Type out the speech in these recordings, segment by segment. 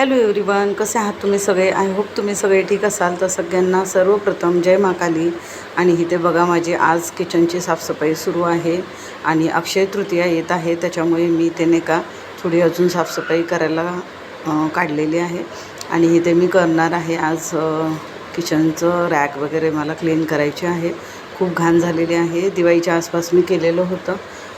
Hello everyone, कसे आहात तुम्ही सगळे? आय होप तुम्ही सगळे ठीक असाल. तर सगळ्यांना सर्वप्रथम जय महाकाली. आणि इथे बघा माझी आज किचनची साफसफाई सुरू आहे आणि अक्षय तृतीया येत आहे, त्याच्यामुळे मी ते नाही का थोडी अजून साफसफाई करायला काढलेली आहे. आणि इथे मी करणार आहे आज किचनचं रॅक वगैरे मला क्लीन करायचे आहे. खूप घाण झालेली आहे. दिवाळीच्या आसपास मी केलेलं होतं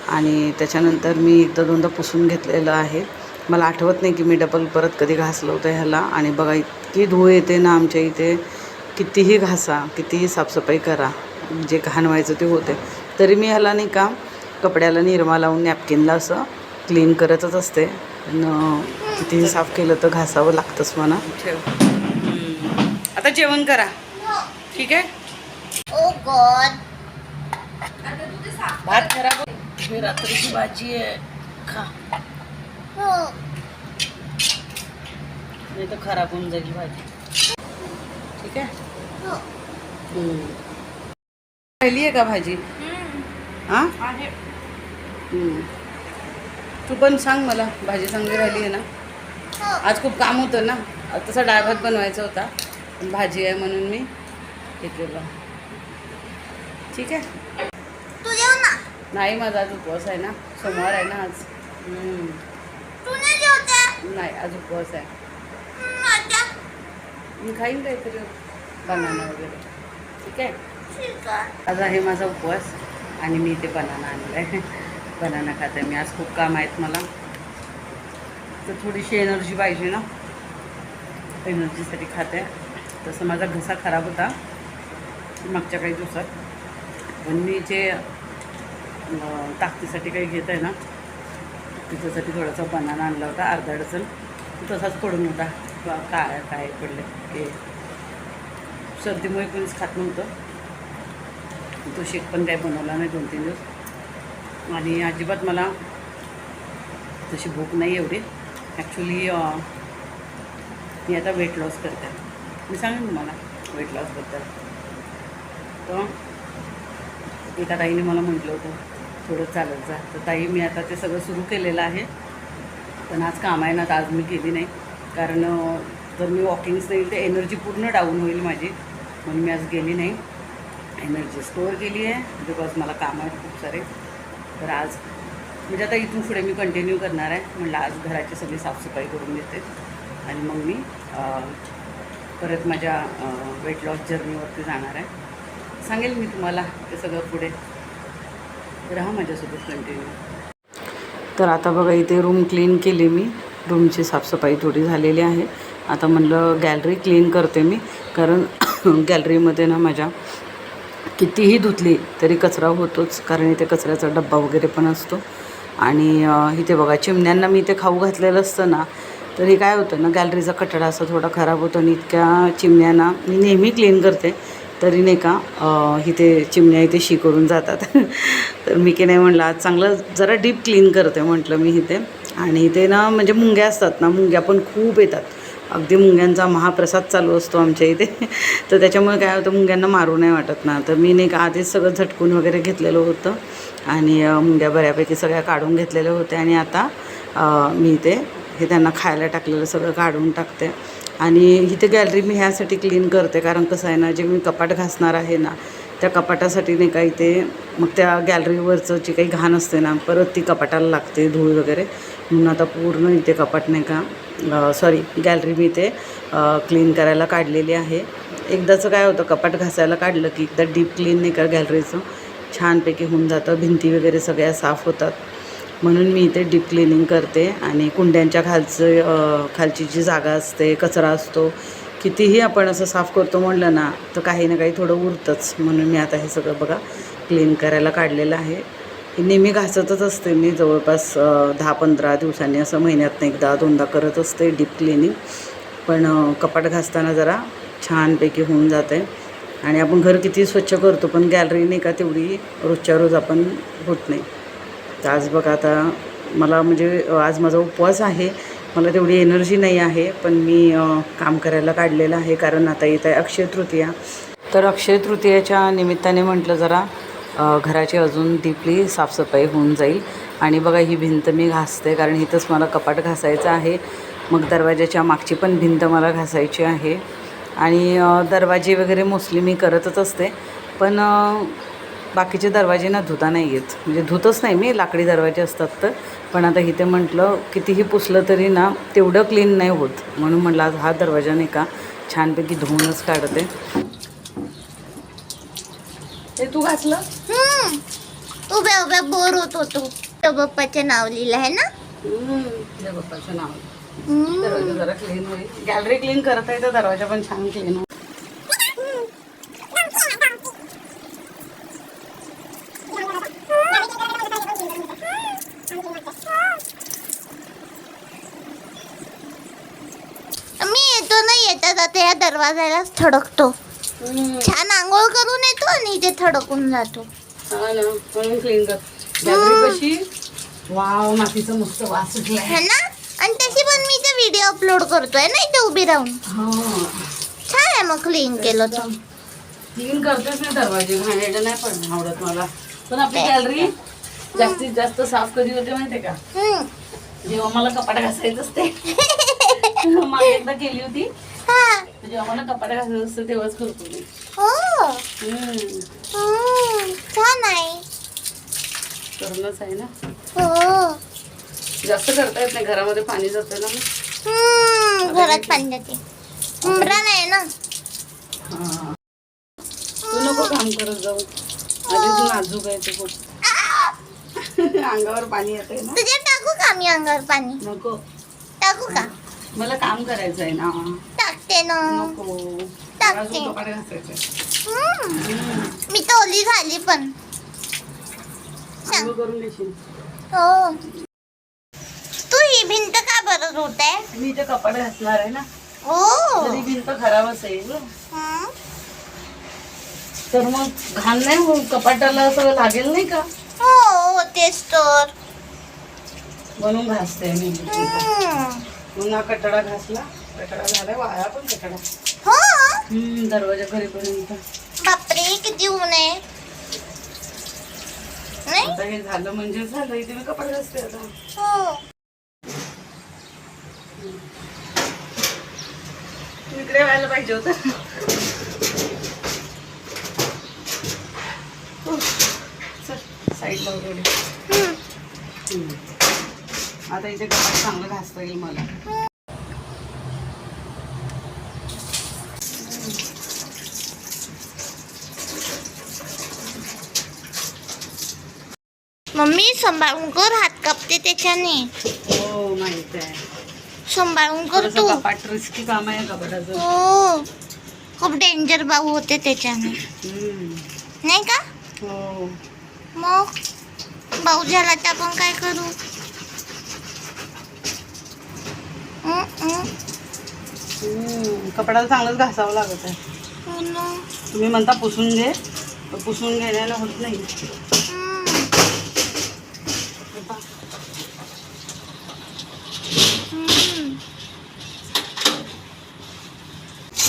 आणि त्याच्यानंतर मी एकदा दोनदा पुसून घेतलेलं आहे. मला आठवत नाही की मी डबल परत कधी घासलं होतं ह्याला. आणि बघा इतकी धूळ येते ना आमच्या इथे, कितीही घासा कितीही साफसफाई करा, जे घाण व्हायचं ते होते. तरी मी ह्याला नाही का कपड्याला निरमा लावून नॅपकिनला असं क्लीन करतच असते. कितीही साफ केलं तर घासावं लागतंच म्हणा. आता जेवण करा, ठीक आहे? ओ गॉड, भात खराब हे रात्रीची भाजी आहे, खा नाही तर खराब होऊन जाईल भाजी. ठीक आहे. राहिली आहे का भाजी? हां, तू पण सांग मला, भाजी चांगली राहिली आहे ना? आज खूप काम होतं ना, तसा डाळ भात बनवायचा होता पण भाजी आहे म्हणून मी हे केलं. ठीक आहे. तू जेव ना. नाही, माझा आज उपवास आहे ना, सोमवार आहे ना आज. तू नाही जेवते? नाही, आज उपवास आहे. माझ्या मी खाईन काहीतरी बनाना वगैरे. ठीक आहे. ठीक आहे. आज आहे माझा उपवास आणि मी इथे बनाना आणला आहे. बनाना खाते मी. आज खूप काम आहेत मला, तर थोडीशी एनर्जी पाहिजे ना, एनर्जीसाठी खाते. तसं माझा घसा खराब होता मागच्या काही दिवसात, पण मी जे ताकदीसाठी काही घेत आहे ना, तिच्यासाठी थोडासा बनाना आणला होता, अर्धा डझन. तो तसाच पडून होता. काय पडले की सर्दीमुळे कोणीच खात नव्हतं. तो शेक पण काही बनवला नाही 2-3 दिवस. आणि अजिबात मला तशी भूक नाही एवढी. ॲक्च्युली मी आता वेट लॉस करते. मी सांगेन तुम्हाला वेट लॉसबद्दल. तर एका ताईने मला म्हटलं होतं थोडं चालत जा, तर ताई मी आता ते सगळं सुरू केलेलं आहे. पण आज काम आहे ना, तर आज मी केली नाही, कारण जर मी वॉकिंग्स नाही तर एनर्जी पूर्ण डाऊन होईल माझी, म्हणून मी आज गेली नाही. एनर्जी स्टोअर केली आहे बिकॉज मला काम आहेत खूप सारे. तर आज म्हणजे आता इथून पुढे मी कंटिन्यू करणार आहे. म्हटलं आज घराची सगळी साफसफाई करून घेते आणि मग मी परत माझ्या वेट लॉस जर्नीवरती जाणार आहे. सांगेल मी तुम्हाला ते सगळं पुढे. राहा माझ्यासोबत कंटिन्यू. तर आता बघा इथे रूम क्लीन केली मी. रूमची साफसफाई थोडी झालेली आहे. आता म्हणलं गॅलरी क्लीन करते मी, कारण गॅलरीमध्ये ना माझ्या कितीही धुतली तरी कचरा होतोच, कारण इथे कचऱ्याचा डब्बा वगैरे पण असतो. आणि इथे बघा चिमण्यांना मी इथे खाऊ घातलेलं असतं ना, तर हे काय होतं ना, गॅलरीचा कठडा असा थोडा खराब होतो आणि इतक्या चिमण्यांना मी नेहमी क्लीन करते तरी नाही का इथे चिमण्या इथे शी करून जातात. तर मी की नाही म्हटलं आज चांगलं जरा डीप क्लीन करते म्हटलं मी इथे. आणि इथे ना म्हणजे मुंग्या असतात ना, मुंग्या पण खूप येतात. अगदी मुंग्यांचा महाप्रसाद चालू असतो आमच्या इथे. तर त्याच्यामुळे काय होतं, मुंग्यांना मारू नाही वाटत ना. तर मी नाही का आधीच सगळं झटकून वगैरे घेतलेलं होतं आणि मुंग्या बऱ्यापैकी सगळ्या काढून घेतलेल्या होत्या. आणि आता मी इथे हे त्यांना खायला टाकलेलं सगळं काढून टाकते. आणि इथे गॅलरी मी ह्यासाठी क्लीन करते, कारण कसं आहे ना, जे मी कपाट घासणार आहे ना, त्या कपाटासाठी नाही का इथे मग त्या गॅलरीवरचं जी काही घाण असते ना, परत ती कपाटाला लागते धूळ वगैरे. म्हणून आता पूर्ण इथे कपाट नाही का गॅलरी मी इथे क्लीन करायला काढलेली आहे. एकदाचं काय होतं, कपाट घासायला काढलं की एकदा डीप क्लीन नाही का गॅलरीचं छानपैकी होऊन जातं. भिंती वगैरे सगळ्या साफ होतात, म्हणून मी इथे डीप क्लिनिंग करते. आणि कुंड्यांच्या खालची जी जागा असते, कचरा असतो, कितीही आपण असं साफ करतो म्हटलं ना, तर काही ना काही थोडं उरतंच. म्हणून मी आता हे सगळं बघा क्लीन करायला काढलेलं आहे. हे नेहमी घासतच असते मी, जवळपास 10-15 दिवसांनी असं महिन्यातनं एकदा दोनदा करत असते डीप क्लिनिंग. पण कपाट घासताना जरा छानपैकी होऊन जाते. आणि आपण घर किती स्वच्छ करतो, पण गॅलरी नाही का तेवढी रोजच्या रोज आपण होत नाही. तर आज बघा आता मला म्हणजे आज माझा उपवास आहे, मला तेवढी एनर्जी नाही आहे, पण मी काम करायला काढलेलं आहे, कारण आता येत आहे अक्षय तृतीया. तर अक्षय तृतीयाच्या निमित्ताने म्हटलं जरा घराची अजून डीपली साफसफाई होऊन जाईल. आणि बघा ही भिंत मी घासते, कारण इथंच मला कपाट घासायचं आहे. मग दरवाजाच्या मागची पण भिंत मला घासायची आहे. आणि दरवाजे वगैरे मोस्टली मी करतच असते, पण बाकीचे दरवाजे ना धुता नाही येत, म्हणजे धुतच नाही मी, लाकडी दरवाजे असतात तर. पण आता इथे म्हटलं कितीही पुसलं तरी ना तेवढं क्लीन नाही होत, म्हणून म्हटलं आज हा दरवाजा नाही का छानपैकी धुवूनच काढते. ते तू घासलं? उभ्या उभ्या बोर होत होतो. तो बाप्पाचं नाव लिहिलं आहे ना. तुझ्या बाप्पाचं नाव. दरवाजा जरा क्लीन होईल. गॅलरी क्लीन करत आहे तर दरवाजा पण छान क्लीन होईल. मी येतो ना, येता जाता या दरवाजालाच थडकतो. छान आंघोळ करून येतो आणि इथे थडकून जातो. हा ना, म्हणून क्लीन कर. गॅलरी कशी वाव, मातीचा मस्त वास सुटलाय है ना. आणि तशी पण मी ते व्हिडिओ अपलोड करतोय ना इथे उभी राहून. छान आहे मग क्लीन केलं तर. क्लीन करतेच नाही दरवाजे, घाणेरडं नाही पण आवडत मला. पण आपली गॅलरी जास्तीत जास्त साफ कधी होते माहितीये का, जेव्हा मला कपाट घासायचं असते. मागे एकदा केली होती, जेव्हा मला कपाट घासायचं असतं तेव्हाच करतो मी. छान आहे. करूनच आहे ना. हो, जास्त करता येत नाही, घरामध्ये पाणी जातं ना. घरात पाणी जाते, उमरा नाही ना. हा, तू नको काम करत जाऊ, आधीच नाजूक आहे ते खूप. अंगावर पाणी येतंय ना. तुझ्या टाकू का मी अंगावर पाणी? नको, टाकू का? मला काम करायचं आहे ना. टाकते ना. नको, मला अजून कपाट घासायचंय. मी तर ओली झाली पण. अंघोळ करून घेशील. हो, तू ही भिंत का बरं होत आहे? मी इथे कपाट घासणार आहे ना. हो, जरी भिंत खराब असेल तर मग घाण नाही होईल, कपाटाला सगळं लागेल नाही का. हो तेच तर. म्हणून घासते मी. पुन्हा कटडा घासला, कटडा झाला, वाया पण कटडा. हो, दरवाजा करेपर्यंत. बापरे किती ऊन आहे. नाही, आता हे झालं म्हणजे झालं, इथे मी कपाट घासते आता. हो, तू इकडे व्हायला पाहिजे होतं. साईडला वगैरे. आता इथे कपाट चांगलं घासता येईल मला. मम्मी सांभाळून कर, हात कापते त्याच्याने. हो माहित आहे, सांभाळून कर तू. कपाट रिस्की काम आहे कपाटाचं. हो, खूप डेंजर बाऊ होते त्याच्याने, नाही का. हो, मग भाऊ झाला तर आपण काय करू. कपड्याला चांगलंच घासावं लागत आहे. हो ना. तुम्ही म्हणता पुसून घे, तर पुसून घेण्याला होत नाही.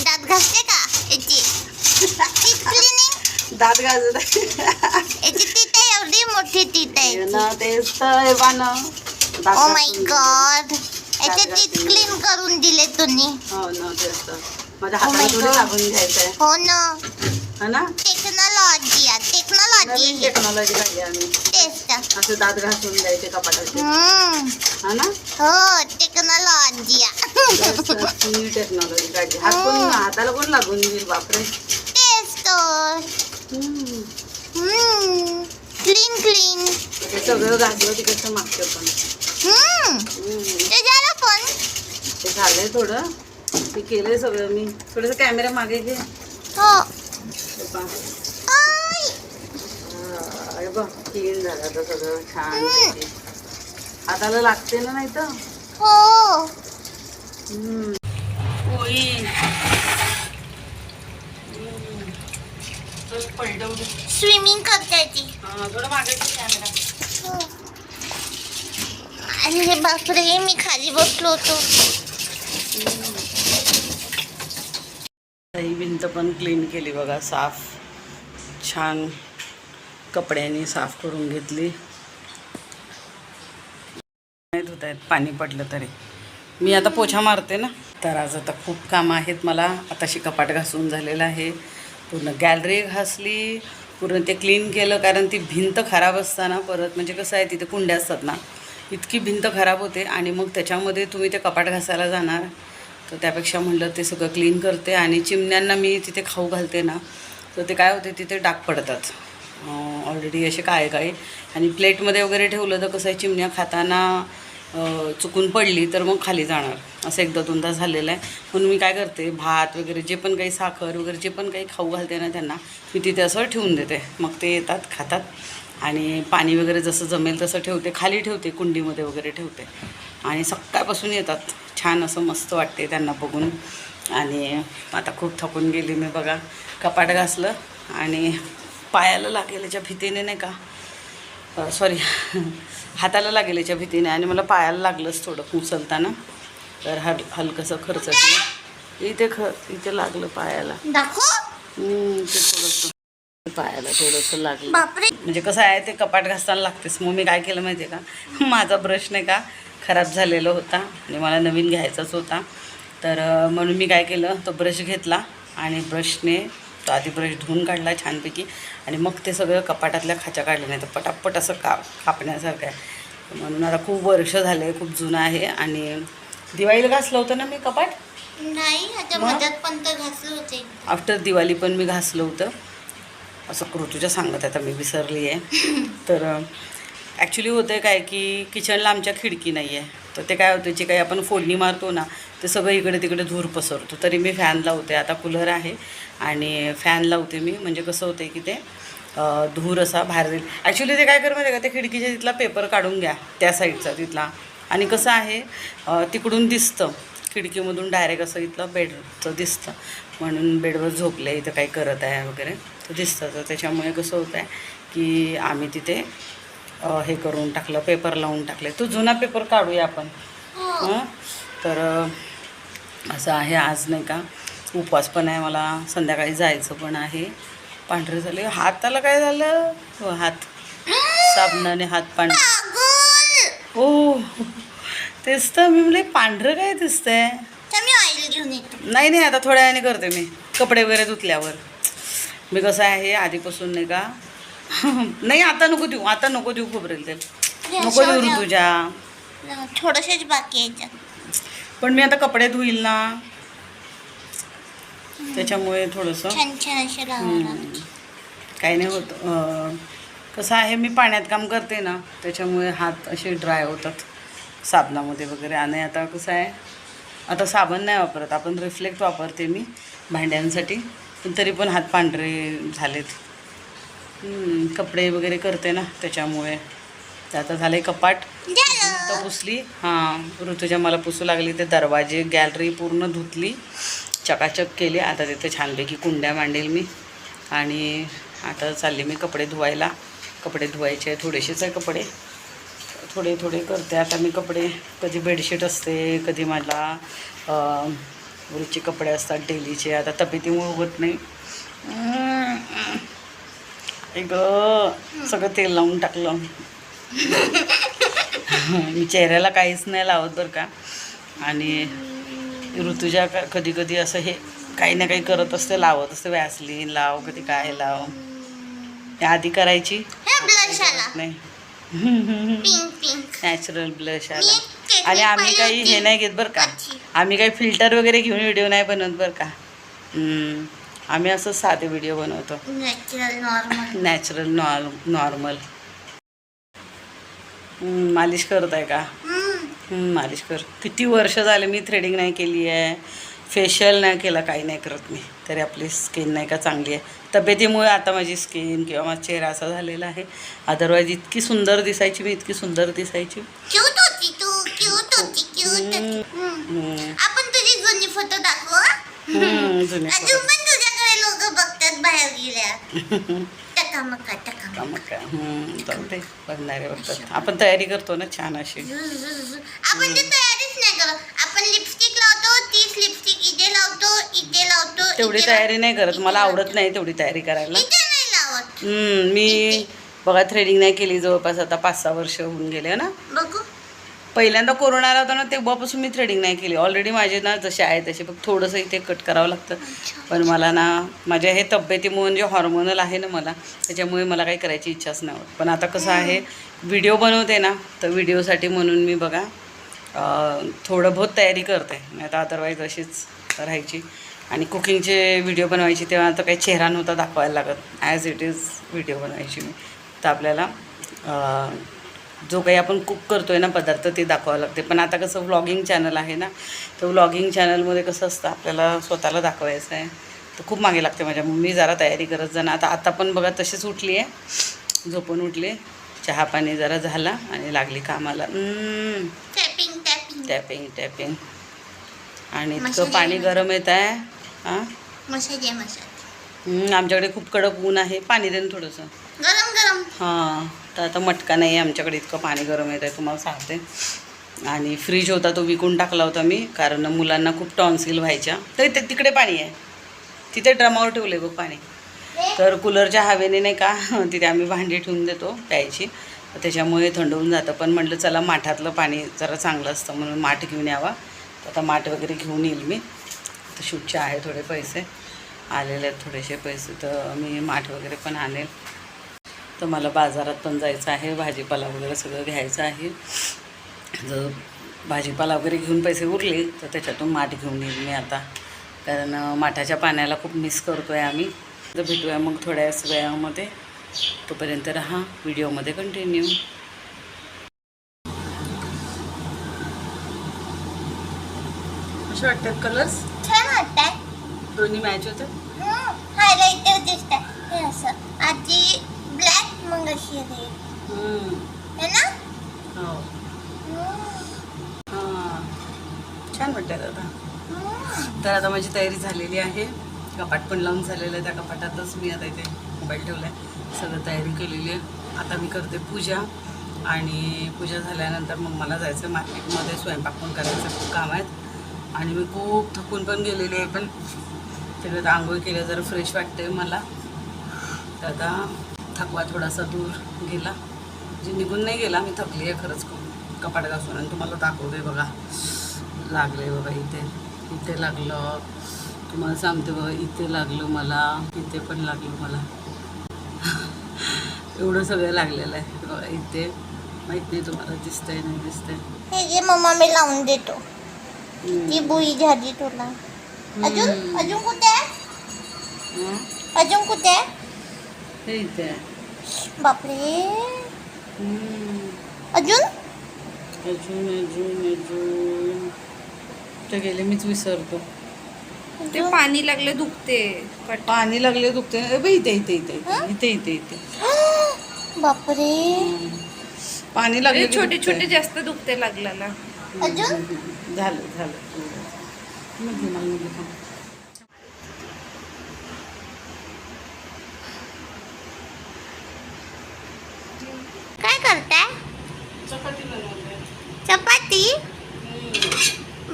दात घासते का याची? Teeth cleaning. दात घासत याची टीथ आहे, एवढी मोठी टीथ आहे याची. ना, तेच तर वाना. ओ माय गॉड, याचे टीथ क्लीन करून दिले तुम्ही. हो ना, तेच तर. माझ्या हाताला थोडी लागून घ्यायचंय. हो ना, है ना. टेक्नॉलॉजी आहे, टेक्नॉलॉजी. नवीन टेक्नॉलॉजी काढली आम्ही. तेच तर. असं दात घासून द्यायचे कपाटाचे. हा ना. हो, टेक्नॉलॉजी न्यू टेक्नॉलॉजी काढली. हात कोण, हाताला कोण लागून घेईल, बापरे. तेच तर. Clean clean. ते सगळं घातलं तिकडचं मागचं पण. ते झालं पण. ते झालंय थोडं, ते केलंय सगळं मी. थोडंसं कॅमेरा मागे घे. हो. अरे बघ, क्लीन झालं आता सगळं छान. हाताला लागते ना, नाही तर. हो. स्विमिंग करते ती. थोडं मागे कॅमेरा. आणि हे बापरे, मी खाली बसलो होतो. ही भिंत पण क्लीन केली बघा, साफ छान कपड्यांनी साफ करून घेतली. नाही धुता येत, पाणी पडलं तरी. मी आता पोछा मारते ना, तर आज आता खूप कामं आहेत मला. आताशी कपाट घासून झालेलं आहे, पूर्ण गॅलरी घासली, पूर्ण ते क्लीन केलं. कारण ती भिंत खराब असताना परत म्हणजे कसं आहे, तिथे कुंड्या असतात ना, इतकी भिंत खराब होते आणि मग त्याच्यामध्ये तुम्ही ते कपाट घासायला जाणार, तर त्यापेक्षा म्हटलं ते सगळं क्लीन करते. आणि चिमण्यांना मी तिथे खाऊ घालते ना, तर ते काय होते, तिथे डाग पडतात ऑलरेडी असे काय काय. आणि प्लेटमध्ये वगैरे ठेवलं तर कसं आहे, चिमण्या खाताना चुकून पडली तर मग खाली जाणार, असं एकदा दोनदा झालेलं आहे. म्हणून मी काय करते, भात वगैरे जे पण काही साखर वगैरे जे पण काही खाऊ घालते ना त्यांना, मी तिथे असं ठेवून देते. मग ते येतात, खातात. आणि पाणी वगैरे जसं जमेल तसं ठेवते, खाली ठेवते, कुंडीमध्ये वगैरे ठेवते. आणि सकाळपासून येतात, छान असं मस्त वाटते त्यांना बघून. आणि आता खूप थकून गेली मी बघा. कपाट घासलं आणि पायाला लागेल याच्या भीतीने नाही का, सॉरी हाताला लागेल याच्या भीतीने, आणि मला पायाला लागलंच थोडं उचलताना, तर हलकंसं खरचटलं इथे लागलं पायाला. ते थोडंसं पायाला थोडंसं लागलं. बापरे. म्हणजे कसं आहे, ते कपाट घासताना लागतेच. मग मी काय केलं माहिती आहे का, माझा ब्रश नाही का खराब झालेला होता आणि मला नवीन घ्यायचाच होता. तर म्हणून मी काय केलं, तो ब्रश घेतला आणि ब्रशने तो आधी ब्रश धुवून काढला छानपैकी, आणि मग ते सगळं कपाटातल्या खाच्या काढल्या, नाही तर पटापट असं कापण्यासारखं आहे. म्हणून आता खूप वर्ष झाले, खूप जुनं आहे. आणि दिवाळीला घासलं होतं ना मी कपाट, नाही आता मध्यात पण तर घासलं होते. आफ्टर दिवाळी पण मी घासलं होतं, असं ऋतूच्या सांगत आहे, आता मी विसरली आहे. तर ॲक्च्युली होतं आहे काय की किचनला आमच्या खिडकी नाही आहे, तर ते काय होतं, जे काही आपण फोडणी मारतो ना, ते सगळं इकडे तिकडे धूर पसरतो. तरी मी फॅन लावते, आता कूलर आहे आणि फॅन लावते मी, म्हणजे कसं होतं आहे की ते धूर असा बाहेर जाईल. ॲक्च्युली ते काय कर माहिती आहे का, ते खिडकीच्या तिथला पेपर काढून घ्या, त्या साईडचा तिथला. आणि कसं आहे, तिकडून दिसतं खिडकीमधून डायरेक्ट असं इथलं बेडचं दिसतं, म्हणून बेडवर झोपले, इथं काही करत आहे वगैरे तर दिसतं. तर त्याच्यामुळे कसं होतं आहे की आम्ही तिथे हे करून टाकलं, पेपर लावून टाकले. तो जुना पेपर काढूया आपण. तर असं आहे. आज नाही का उपवास पण आहे मला, संध्याकाळी जायचं पण आहे. पांढरे झाले हाताला, काय झालं, हात साबणाने हात पांढरे. हो तेच तर मी म्हणले, पांढरं काय दिसतंय. ऑइल घेऊन येतो. नाही आता थोड्या वेळाने करते मी, कपडे वगैरे धुतल्यावर. मी कसं आहे आधीपासून नाही का नाही आता नको देऊ खोबरेल तेल, नको देऊ तुझ्या, थोडंसंच बाकी आहे. पण मी आता कपडे धुईल ना, त्याच्यामुळे थोडंसं छान असे लावणार. काही नाही होत. कसं आहे, मी पाण्यात काम करते ना, त्याच्यामुळे हात असे ड्राय होतात साबणामध्ये वगैरे. आणि आता कसं आहे, आता साबण नाही वापरत आपण, रिफ्लेक्ट वापरते मी भांड्यांसाठी, पण तरी पण हात पांढरे झालेत. कपडे वगैरे करते ना, त्याच्यामुळे. तर आता झाले कपाट, भिंत पुसली. ऋतूच्या मला पुसू लागली, ते दरवाजे गॅलरी पूर्ण धुतली, चकाचक केली. आता तिथे छानपैकी कुंड्या मांडेल मी. आणि आता चालले मी कपडे धुवायला. कपडे धुवायचे थोडेसेच आहे कपडे, थोडे करते आता मी कपडे. कधी बेडशीट असते, कधी मला रोजचे कपडे असतात डेलीचे. आता तब्येतीमुळे होत नाही. एक सगळं तेल लावून टाकलं. मी चेहऱ्याला काहीच नाही लावत बरं का. आणि ऋतुजा कधी कधी असं हे काही ना काही करत असते, लावत असते, वॅसलीन लाव, कधी काय लाव. आधी करायची नाही, नॅचरल ब्लश आला. आणि आम्ही काही हे नाही घेत बरं का, आम्ही काही फिल्टर वगैरे घेऊन व्हिडिओ नाही बनवत बरं का. आम्ही असं साधे व्हिडिओ बनवतो, नॅचरल नॉर्मल. मालिश करत आहे का? मालिश कर. किती वर्ष झाले मी थ्रेडिंग नाही केली आहे, फेशियल नाही केलं, काही नाही करत मी, तरी आपली स्किन नाही का चांगली आहे. तब्येतीमुळे आता माझी स्किन किंवा माझा चेहरा असा झालेला आहे. अदरवाईज इतकी सुंदर दिसायची मी, इतकी सुंदर दिसायची. आपण तुझी जुनी फोटो दाखव. जुने अजून पण तुझ्याकडे लोक बघतात बाहेर गेल्या. चालते, बघणारे बघतात. आपण तयारी करतो ना छान अशी. आपण तर तयारीच नाही करत. आपण लिपस्टिक लावतो, तीच लिपस्टिक इथे लावतो. तेवढी तयारी नाही करत, मला आवडत नाही तेवढी तयारी करायला. इथे नाही लावत. मी बघा थ्रेडिंग नाही केली जवळपास आता 5-6 वर्ष होऊन गेले ना. बघू पहिल्यांदा कोरोना आला होता ना तेव्हापासून मी थ्रेडिंग नाही केली. ऑलरेडी माझे ना जसे आहे तसे फक्त थोडंसं इथे कट करावं लागतं. पण मला ना माझ्या हे तब्येतीमुळे म्हणजे हॉर्मोनल आहे ना मला, त्याच्यामुळे मला काही करायची इच्छाच नाही होत. पण आता कसं आहे, व्हिडिओ बनवते ना, तर व्हिडिओसाठी म्हणून मी बघा थोडं बहुत तयारी करते, नाही तर अदरवाईज अशीच राहायची. आणि कुकिंगचे व्हिडिओ बनवायची तेव्हा आता काही चेहरा नव्हता दाखवायला लागत, ॲज इट इज व्हिडिओ बनवायची मी. तर आपल्याला जो काही आपण कुक करतो आहे ना पदार्थ ते दाखवावं लागते. पण आता कसं व्लॉगिंग चॅनल आहे ना, तर व्लॉगिंग चॅनलमध्ये कसं असतं आपल्याला स्वतःला दाखवायचं आहे, तर खूप मागे लागते माझ्या. मी जरा तयारी करत जाणं. आता पण बघा तशीच उठली आहे, झोपून उठली, चहा पाणी जरा झाला आणि लागली कामाला. Tapping tapping. आणि इतकं पाणी गरम येत आहे. हां आमच्याकडे खूप कडक ऊन आहे. पाणी देणं थोडंसं गरम गरम. हां तर आता मटका नाही आहे आमच्याकडे, इतकं पाणी गरम येत आहे तुम्हाला सांगते. आणि फ्रीज होता तो विकून टाकला होता मी, कारण मुलांना खूप टॉन्सिल व्हायच्या. तर तिकडे पाणी आहे, तिथे ड्रमावर ठेवले बघ पाणी. तर कूलरच्या हवेने नाही का तिथे आम्ही भांडी ठेवून देतो प्यायची, तर त्याच्यामुळे थंड होऊन जातं. पण म्हटलं चला माठातलं पाणी जरा चांगलं असतं म्हणून माठ घेऊन यावा. तर आता माठ वगैरे घेऊन येईल मी. तर शूटचे आहे थोडे पैसे आलेले आहेत, थोडेसे पैसे, तर मी माठ वगैरे पण आणेल. तर मला बाजारात पण जायचं आहे, भाजीपाला वगैरे सगळं घ्यायचं आहे. जर भाजीपाला वगैरे घेऊन पैसे उरले तर त्याच्यातून माठ घेऊन येईल मी आता, कारण माठाच्या पाण्याला खूप मिस करतो आहे आम्ही. तर भेटूया मग थोड्याच वेळामध्ये, तोपर्यंत राहा व्हिडिओमध्ये कंटिन्यू. कसे वाटतात कलर्स? छान वाटतंय. दोन्ही मॅच होतं. हायलाइटर दिसतात हे असं, आधी ब्लॅक मग अशी रेड है ना. हो हां छान वाटतात आता. तर आता माझी तयारी झालेली आहे, कपाट पण लावून झालेलं आहे. त्या कपाटातच मी आता इथे मोबाईल ठेवला आहे, सगळं तयारी केलेली आहे. आता मी करते पूजा, आणि पूजा झाल्यानंतर मग मला जायचं मार्केटमध्ये, स्वयंपाक पण करायचं, खूप काम आहेत. आणि मी खूप थकून पण गेलेली आहे, पण तिकडे तर आंघोळ केलं जरा फ्रेश वाटते मला. तर आता थकवा थोडासा दूर गेला, जे निघून नाही गेला. मी थकली आहे खरंच खूप कपाट घासून. आणि तुम्हाला दाखवते बघा, लागले बघा, इथे लागलं, तुम्हाला सांगते बघा, इथे लागलं मला, इथे पण लागलं मला. एवढं सगळं लागलेलं आहे बघा इथे. माहीत नाही तुम्हाला दिसतंय नाही दिसतंय. हे जे मम्मा मी लावून देतो, ती बुई झाली तुला. अजून कुठे आहे? अजून कुठे आहे? हे इथे. बापरे. अजून अजून अजून अजून ते गेले, मीच विसरतो. ते पाणी लागले दुखते. पाणी लागले दुखते. इथे इथे इथे इथे इथे इथे. बापरे. पाणी लागले छोटे छोटे जास्त दुखते लागलेला. अजून झालं झालं. काय करताय? चपाती बनवते. चपाती.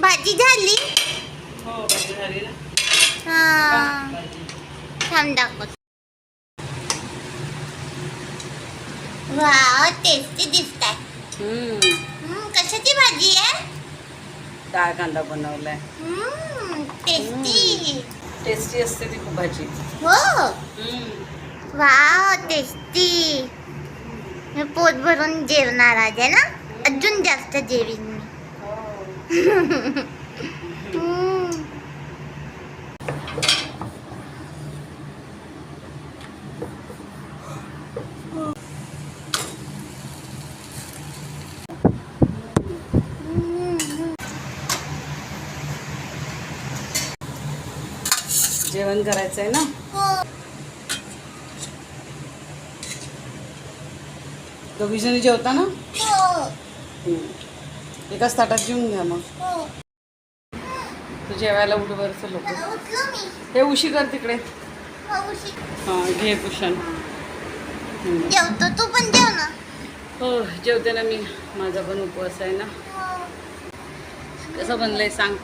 भाजी झाली. हो भाजी झाली ना. हा भाजी. थांब दाखवत. वाव टेस्टी दिसताय. कशाची भाजी आहे? डाळ कांदा बनवलाय. टेस्टी. टेस्टी असते ती खूप भाजी. हो वाव टेस्टी. मी पोट भरून जेवणार आज आहे ना, अजून जास्त जेवीन मी. जेवण करायचं आहे ना. दोघीजणी जेवता ना. एकाच ताटात जेवून घ्या मग. तू जेवायला उठ बरं लोक. हे उशी कर तिकडे. हां घे कुशन. जेवतो तू पण जेव ना. हो जेवते ना मी, माझा पण उपवास आहे ना. कसं बनलंय सांग.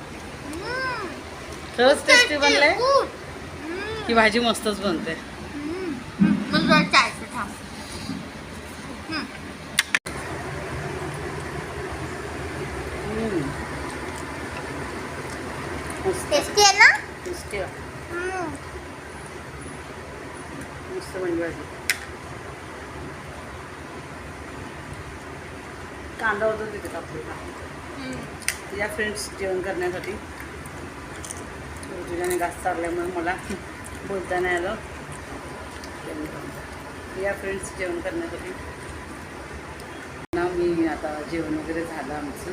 खरंच टेस्टी बनलंय. ही भाजी मस्तच बनते. मस्त टेस्टी आहे ना टेस्टी आहे. हम्म. मस्त म्हणजे भाजी. कांदा होता तिथे कापलेला. या फ्रेंड्स जेवण करण्यासाठी ऋतुजाने घास चालल्यामुळे मला बोलता नाही आलं. या फ्रेंड्स जेवण करण्यासाठी ना मी आता जेवण वगैरे झालं आमचं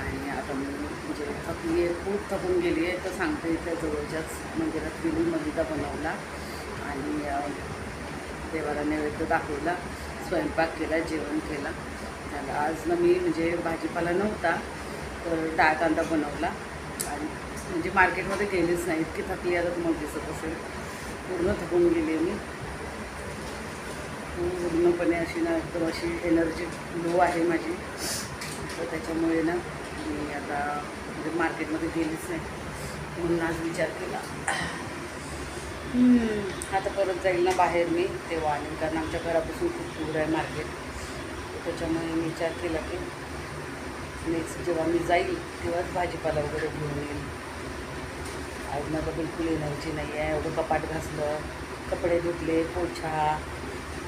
आणि आता मी म्हणजे थकली आहे, खूप थकून गेली आहे. तर सांगते इथल्या जवळच्याच मंदिरात गेली, मलिदा बनवला आणि देवाला नैवेद्य दाखवला, स्वयंपाक केला, जेवण केला. त्याला आज ना मी म्हणजे भाजीपाला नव्हता तर डाळ कांदा बनवला आणि म्हणजे मार्केटमध्ये गेलीच नाही, इतकी थकली आता तुम्हाला दिसत असेल. पूर्ण थकून गेली आहे मी पूर्णपणे, अशी ना एकदम अशी एनर्जी लो आहे माझी. तर त्याच्यामुळे ना मी आता म्हणजे मार्केटमध्ये गेलीच नाही म्हणून आज विचार केला आता परत जाईल ना बाहेर मी तेव्हा आणेल, कारण आमच्या घरापासून खूप दूर आहे मार्केट. त्याच्यामुळे मी विचार केला की नेक्स्ट जेव्हा मी जाईल तेव्हाच भाजीपाला वगैरे घेऊन येईल. आज मला बिलकुल एनर्जी नाही आहे. एवढं कपाट घासलं, कपडे धुतले, पोछा,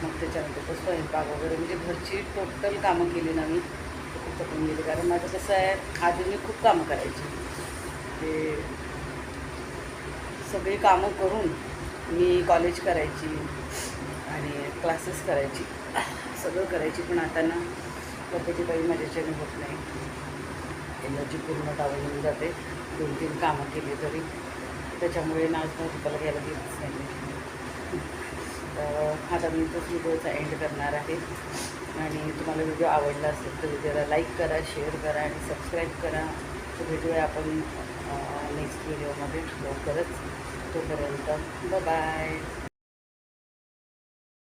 मग त्याच्यानंतर तो स्वयंपाक वगैरे म्हणजे घरची टोटल कामं केली ना मी. खूप थकून गेली, कारण माझं कसं आहे आधी मी खूप कामं करायची. ते सगळी कामं करून मी कॉलेज करायची आणि क्लासेस करायची, सगळं करायची. पण आता ना प्रत्येकी बाई माझ्याच्याने होत नाही. एनर्जी पूर्ण डाऊन होऊन जाते 2-3 कामं केली तरी. त्याच्यामुळे ना आज भाजीपाला घ्यायला गेलीच नाही. तर आता मी इथंच व्हिडिओचा एंड करणार आहे आणि तुम्हाला व्हिडिओ आवडला असेल तर व्हिडिओला लाईक करा, शेअर करा आणि सबस्क्राईब करा. तर भेटूया आपण नेक्स्ट व्हिडिओमध्ये लवकरच. तोपर्यंत बाय.